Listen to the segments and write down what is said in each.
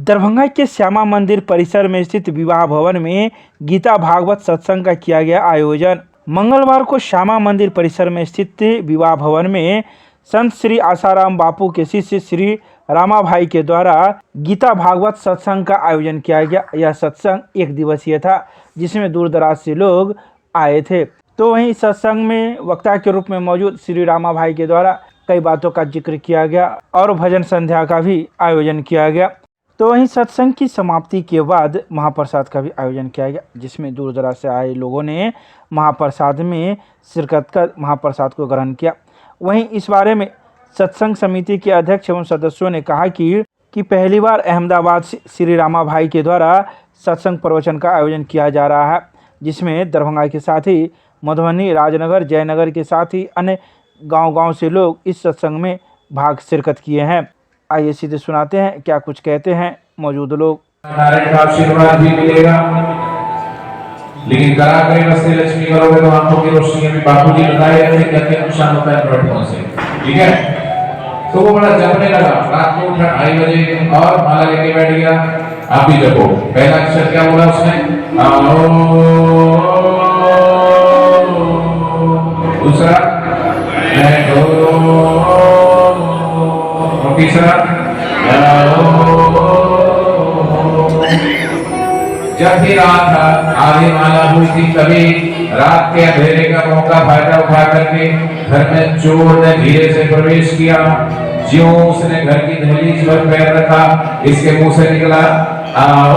दरभंगा के श्यामा मंदिर परिसर में स्थित विवाह भवन में गीता भागवत सत्संग का किया गया आयोजन। मंगलवार को श्यामा मंदिर परिसर में स्थित विवाह भवन में संत श्री आसाराम बापू के शिष्य श्री रामा भाई के द्वारा गीता भागवत सत्संग का आयोजन किया गया। यह सत्संग 1 दिवसीय था, जिसमें दूर दराज से लोग आए थे। तो वहीं सत्संग में वक्ता के रूप में मौजूद श्री रामा भाई के द्वारा कई बातों का जिक्र किया गया और भजन संध्या का भी आयोजन किया गया। तो वहीं सत्संग की समाप्ति के बाद महाप्रसाद का भी आयोजन किया गया, जिसमें दूर दराज से आए लोगों ने महाप्रसाद में शिरकत कर महाप्रसाद को ग्रहण किया। वहीं इस बारे में सत्संग समिति के अध्यक्ष एवं सदस्यों ने कहा कि पहली बार अहमदाबाद से श्री रामा भाई के द्वारा सत्संग प्रवचन का आयोजन किया जा रहा है, जिसमें दरभंगा के साथ ही मधुबनी, राजनगर, जयनगर के साथ ही अन्य गांव से लोग इस सत्संग में शिरकत किए हैं। आइए सीधे सुनाते हैं क्या कुछ कहते हैं मौजूद लोग। नारायण का आशीर्वाद भी मिलेगा, लेकिन करा करे बस्ते लक्ष्मी करोगे तो आंखों की रोशनी में बापू जी बताए थे कि अति नुकसान होता है प्रॉपर्टी से। ठीक है, तो वो बड़ा जपने लगा। रात को उठा 2:30 बजे और माला लेके बैठ गया। आप भी जपो। पहला अक्षर क्या बोला उसने? दूसरा तीसरा। जब भी रात आधी माला हुई थी, तभी रात के अंधेरे का मौका फायदा उठा करके घर में चोर ने धीरे से प्रवेश किया। ज्यों उसने घर की दहलीज पर पैर रखा, इसके मुंह से निकला आओ।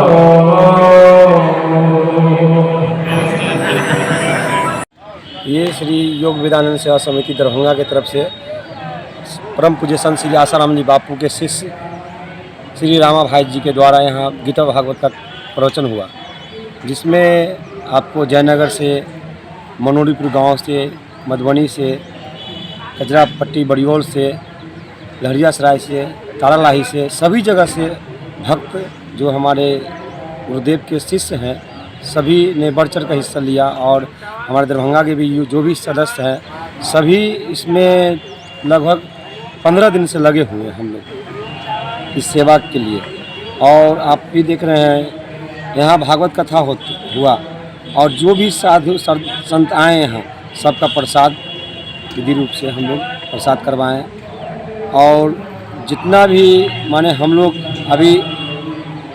ये श्री योग वेदानंद सेवा समिति दरभंगा की तरफ से परम पूज्य संत श्री आसाराम जी बापू के शिष्य श्री रामा भाई जी के द्वारा यहाँ गीता भागवत का प्रवचन हुआ, जिसमें आपको जयनगर से, मनोरीपुर गांव से, मधुबनी से, कजरापट्टी बड़ियोल से, लहरियासराय से, तारालाही से, सभी जगह से भक्त जो हमारे गुरुदेव के शिष्य हैं, सभी ने बढ़ चढ़ कर हिस्सा लिया। और हमारे दरभंगा के भी जो भी सदस्य हैं, सभी इसमें लगभग 15 दिन से लगे हुए हैं हम लोग इस सेवा के लिए। और आप भी देख रहे हैं यहाँ भागवत कथा हुआ, और जो भी साधु संत आए हैं सबका प्रसाद विधि रूप से हम लोग प्रसाद करवाएं। और जितना भी माने हम लोग अभी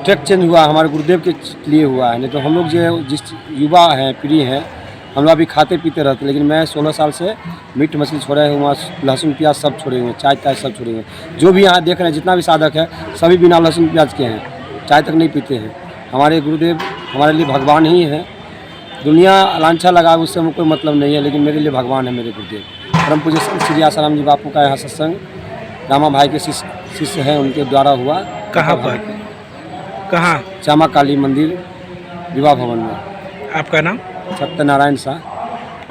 ट्रैक चेंज हुआ हमारे गुरुदेव के लिए हुआ है, नहीं तो हम लोग जो जिस युवा हैं, पीढ़ी हैं, हम लोग अभी खाते पीते रहते, लेकिन मैं 16 साल से मीट मछली छोड़े हुए हैं, लहसुन प्याज सब छोड़े हुए हैं, चाय ताय सब छोड़े हुए हैं। जो भी यहाँ देख रहे हैं जितना भी साधक है सभी बिना लहसुन प्याज के हैं, चाय तक नहीं पीते हैं। हमारे गुरुदेव हमारे लिए भगवान ही हैं। दुनिया लांछा लगा उससे कोई मतलब नहीं है, लेकिन मेरे लिए भगवान है मेरे गुरुदेव। परम पूज्य श्री आसाराम जी बापू का यहाँ सत्संग रामा भाई के शिष्य हैं, उनके द्वारा हुआ। कहाँ पर? कहाँ? श्यामा काली मंदिर विवाह भवन में। आपका नाम? सत्यनारायण शाह।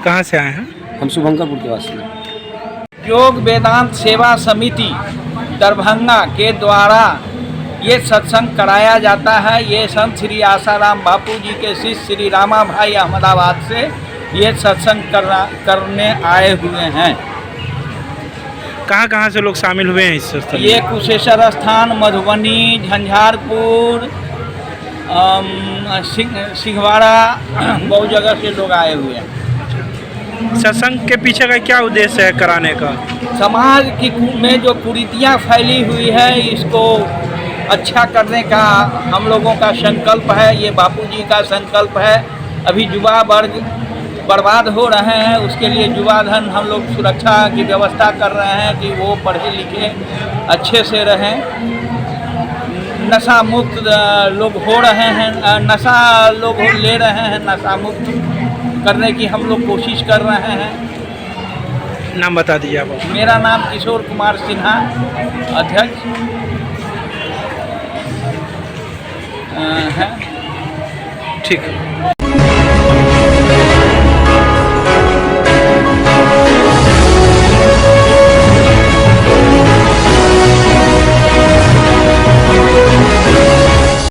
कहाँ से आए हैं? हम शुभंकरपुर के वासी हैं। योग वेदांत सेवा समिति दरभंगा के द्वारा ये सत्संग कराया जाता है। ये संत श्री आसाराम बापू जी के शिष्य श्री रामा भाई अहमदाबाद से ये सत्संग करने आए हुए हैं। कहाँ से लोग शामिल हुए हैं इस सत्संग? ये कुशेश्वर स्थान, मधुबनी, झंझारपुर, सिंहवाड़ा, बहुत जगह से लोग आए हुए हैं। सत्संग के पीछे का क्या उद्देश्य है कराने का? समाज की में जो कुरीतियाँ फैली हुई है, इसको अच्छा करने का हम लोगों का संकल्प है। ये बापूजी का संकल्प है। अभी युवा वर्ग बर्बाद हो रहे हैं, उसके लिए युवा धन हम लोग सुरक्षा की व्यवस्था कर रहे हैं कि वो पढ़े लिखे अच्छे से रहें। नशा मुक्त लोग हो रहे हैं, नशा लोग ले रहे हैं, नशा मुक्त करने की हम लोग कोशिश कर रहे हैं। नाम बता दीजिए आप। मेरा नाम किशोर कुमार सिन्हा, अध्यक्ष है। ठीक है।